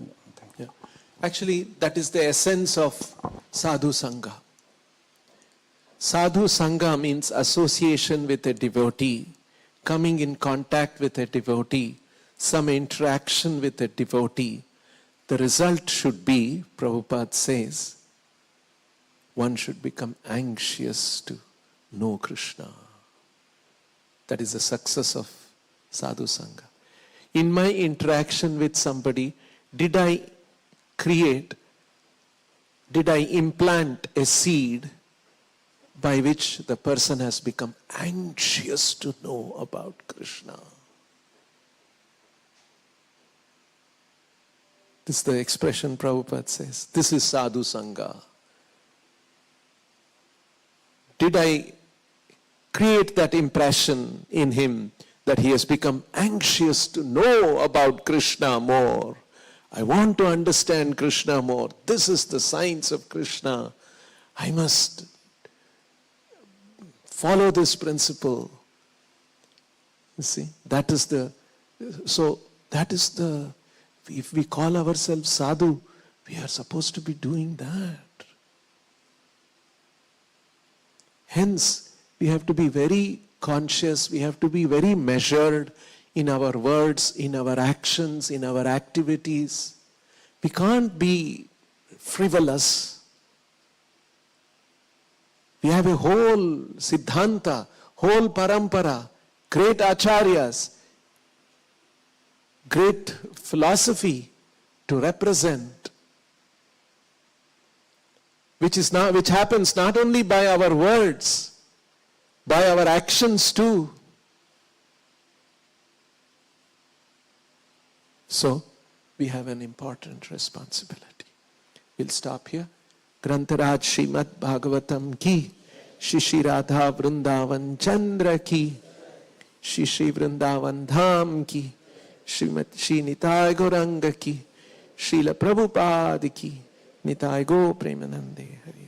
Actually, that is the essence of Sadhu Sangha. Sadhu Sangha means association with a devotee, coming in contact with a devotee, some interaction with a devotee. The result should be, Prabhupada says, one should become anxious to know Krishna. That is the success of Sadhu Sangha. In my interaction with somebody, did I implant a seed by which the person has become anxious to know about Krishna? This is the expression Prabhupada says. This is Sadhu Sangha. Did I create that impression in him that he has become anxious to know about Krishna more? I want to understand Krishna more. This is the science of Krishna. I must follow this principle. You see, that is the, if we call ourselves sadhu, we are supposed to be doing that. Hence, we have to be very conscious, we have to be very measured in our words, in our actions, in our activities. We can't be frivolous. We have a whole Siddhanta, whole Parampara, great Acharyas, great philosophy to represent, which happens not only by our words, by our actions too. So, we have an important responsibility. We'll stop here. Grantaraj Srimad Bhagavatam ki, Shri Radha Vrindavan Chandra ki, Shri Vrindavan Dham ki, Shri Nitai Gauranga ki, Srila Prabhupada ki, Nitai Go Premanande Hari.